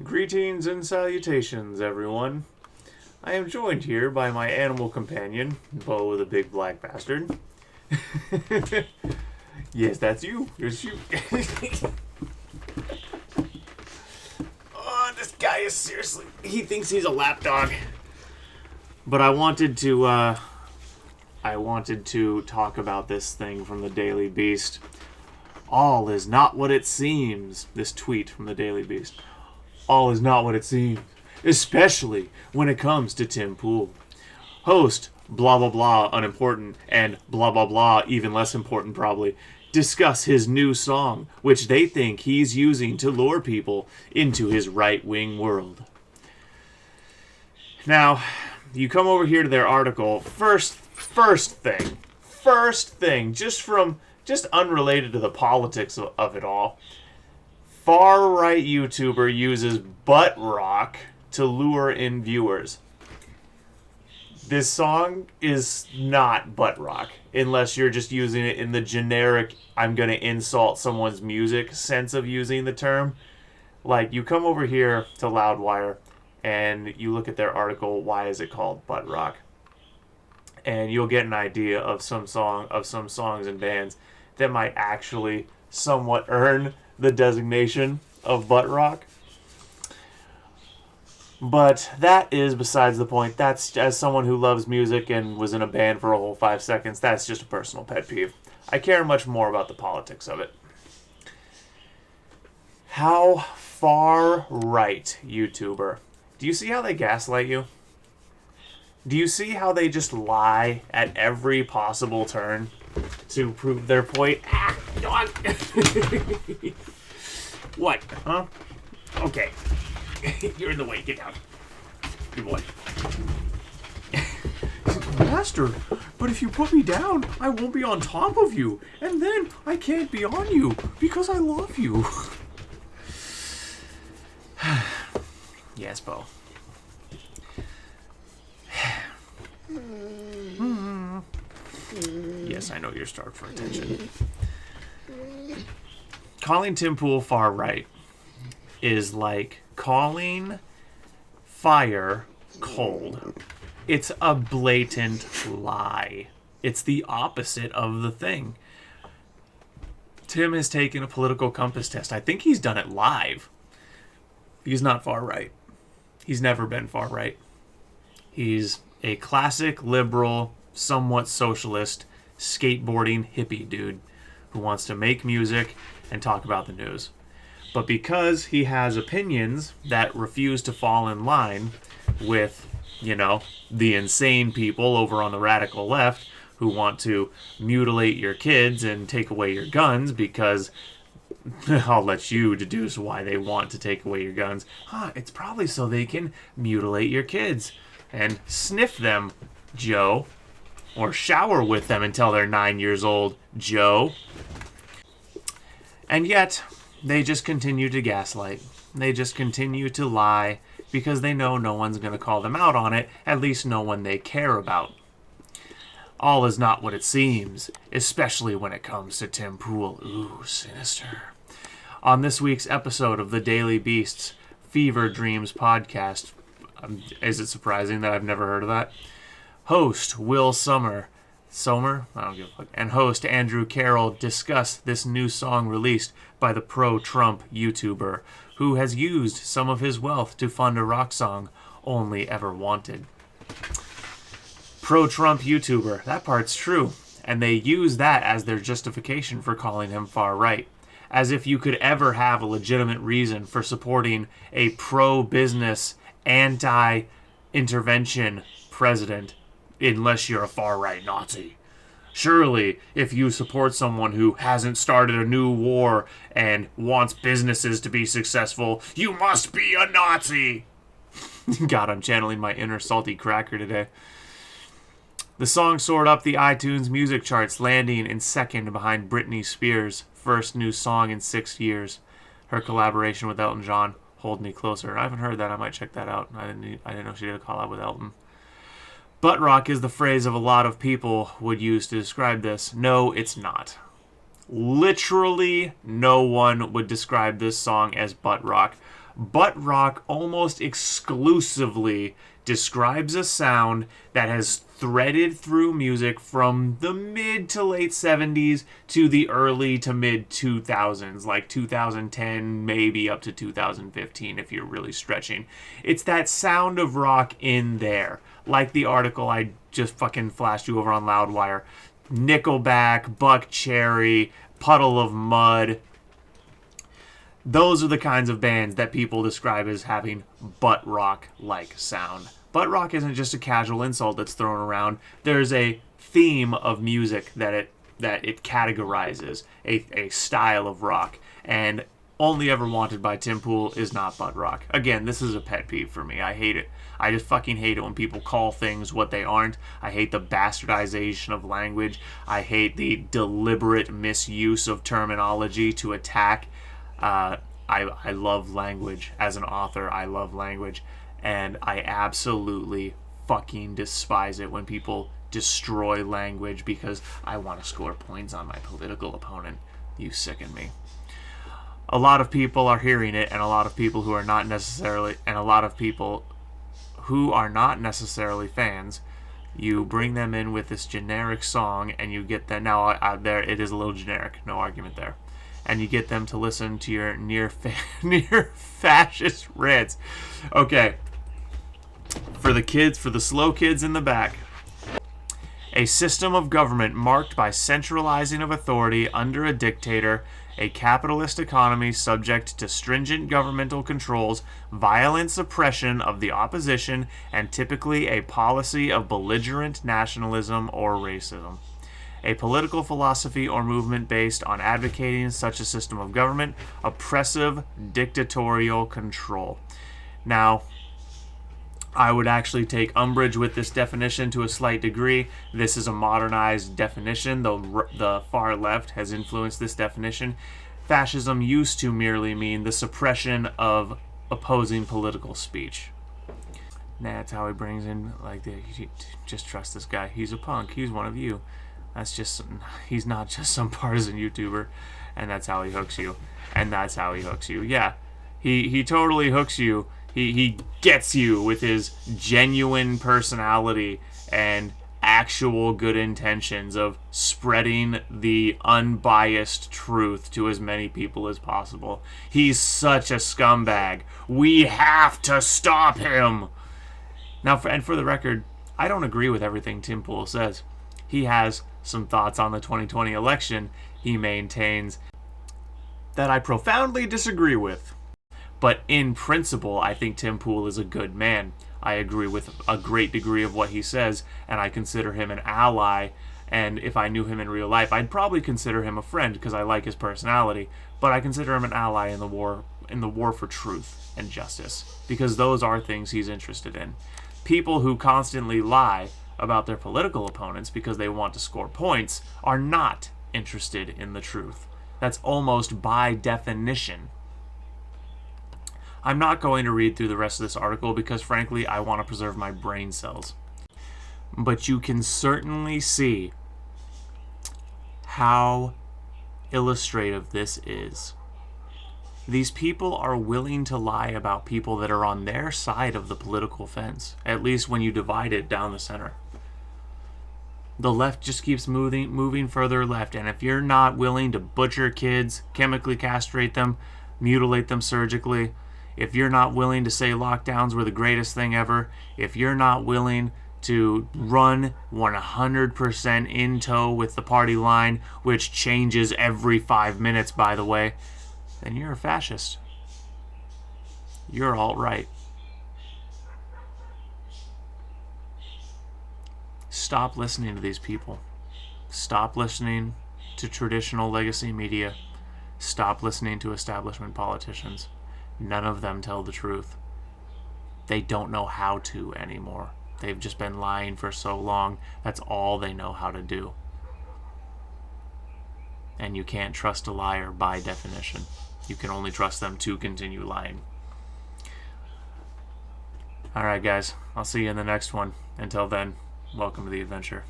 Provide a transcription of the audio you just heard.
Greetings and salutations, everyone. I am joined here by my animal companion, Bo the Big Black Bastard. Yes, that's you. It's you. Oh, this guy is seriously... He thinks he's a lapdog. But I wanted to talk about this thing from the Daily Beast. All is not what it seems. This tweet from the Daily Beast. All is not what it seems, especially when it comes to Tim Pool. Host, blah blah blah, unimportant, and blah blah blah, even less important probably, discuss his new song, which they think he's using to lure people into his right-wing world. Now, you come over here to their article, first thing, just unrelated to the politics of it all. Far-right YouTuber uses butt rock to lure in viewers. This song is not butt rock, unless you're just using it in the generic, I'm going to insult someone's music sense of using the term. Like, you come over here to Loudwire, and you look at their article, why is it called butt rock? And you'll get an idea of some songs and bands that might actually somewhat earn the designation of butt rock. But that is besides the point. That's, as someone who loves music and was in a band for a whole 5 seconds, that's just a personal pet peeve. I care much more about the politics of it. How far right YouTuber? Do you see how they gaslight you? Do you see how they just lie at every possible turn to prove their point? Ah, dog. What? Huh? Okay. You're in the way. Get down. Good boy. Master, but if you put me down, I won't be on top of you. And then I can't be on you because I love you. Yes, Bo. Yes, I know you're starved for attention. Calling Tim Pool far right is like calling fire cold. It's a blatant lie. It's the opposite of the thing. Tim has taken a political compass test. I think he's done it live. He's not far right. He's never been far right. He's a classic liberal, somewhat socialist, skateboarding hippie dude who wants to make music and talk about the news. But because he has opinions that refuse to fall in line with, the insane people over on the radical left who want to mutilate your kids and take away your guns because I'll let you deduce why they want to take away your guns. It's probably so they can mutilate your kids and sniff them, Joe. Or shower with them until they're 9 years old, Joe. And yet, they just continue to gaslight. They just continue to lie because they know no one's going to call them out on it, at least no one they care about. All is not what it seems, especially when it comes to Tim Pool. Ooh, sinister. On this week's episode of the Daily Beast's Fever Dreams podcast, is it surprising that I've never heard of that? Host Will Sommer, I don't give a fuck, and host Andrew Carroll discuss this new song released by the pro-Trump YouTuber who has used some of his wealth to fund a rock song only ever wanted. Pro-Trump YouTuber, that part's true, and they use that as their justification for calling him far right, as if you could ever have a legitimate reason for supporting a pro-business, anti-intervention president unless you're a far-right Nazi. Surely, if you support someone who hasn't started a new war and wants businesses to be successful, you must be a Nazi! God, I'm channeling my inner salty cracker today. The song soared up the iTunes music charts, landing in second behind Britney Spears' first new song in 6 years. Her collaboration with Elton John, Hold Me Closer. I haven't heard that. I might check that out. I didn't know she did a collab with Elton. Butt rock is the phrase of a lot of people would use to describe this. No, it's not. Literally no one would describe this song as butt rock. Butt rock almost exclusively describes a sound that has threaded through music from the mid to late 70s to the early to mid 2000s, like 2010, maybe up to 2015 if you're really stretching. It's that sound of rock in there. Like the article I just fucking flashed you over on Loudwire. Nickelback, Buck Cherry, Puddle of Mud. Those are the kinds of bands that people describe as having butt rock-like sound. Butt rock isn't just a casual insult that's thrown around. There's a theme of music that it categorizes, a style of rock. And Only Ever Wanted by Tim Pool is not butt rock. Again, this is a pet peeve for me. I hate it. I just fucking hate it when people call things what they aren't. I hate the bastardization of language. I hate the deliberate misuse of terminology to attack. I love language. As an author, I love language. And I absolutely fucking despise it when people destroy language because I want to score points on my political opponent. You sicken me. A lot of people are hearing it, and a lot of people who are not necessarily, fans, you bring them in with this generic song, and you get them, now out there, it is a little generic, no argument there. And you get them to listen to your near fascist rants. Okay. For the slow kids in the back. A system of government marked by centralizing of authority under a dictator, a capitalist economy subject to stringent governmental controls, violent suppression of the opposition, and typically a policy of belligerent nationalism or racism. A political philosophy or movement based on advocating such a system of government, oppressive, dictatorial control. Now, I would actually take umbrage with this definition to a slight degree. This is a modernized definition, though the far left has influenced this definition. Fascism used to merely mean the suppression of opposing political speech. That's how he brings in, just trust this guy. He's a punk. He's one of you. He's not just some partisan YouTuber. And that's how he hooks you. Yeah, he totally hooks you. He gets you with his genuine personality and actual good intentions of spreading the unbiased truth to as many people as possible. He's such a scumbag. We have to stop him. Now, for the record, I don't agree with everything Tim Pool says. He has some thoughts on the 2020 election he maintains that I profoundly disagree with. But in principle, I think Tim Pool is a good man. I agree with a great degree of what he says, and I consider him an ally. And if I knew him in real life, I'd probably consider him a friend because I like his personality. But I consider him an ally in the war for truth and justice, because those are things he's interested in. People who constantly lie about their political opponents because they want to score points are not interested in the truth. That's almost by definition. I'm not going to read through the rest of this article because, frankly, I want to preserve my brain cells. But you can certainly see how illustrative this is. These people are willing to lie about people that are on their side of the political fence, at least when you divide it down the center. The left just keeps moving further left, and if you're not willing to butcher kids, chemically castrate them, mutilate them surgically, if you're not willing to say lockdowns were the greatest thing ever, if you're not willing to run 100% in tow with the party line, which changes every 5 minutes, by the way, then you're a fascist. You're alt-right. Stop listening to these people. Stop listening to traditional legacy media. Stop listening to establishment politicians. None of them tell the truth. They don't know how to anymore. They've just been lying for so long. That's all they know how to do. And you can't trust a liar by definition. You can only trust them to continue lying. Alright guys, I'll see you in the next one. Until then, welcome to the adventure.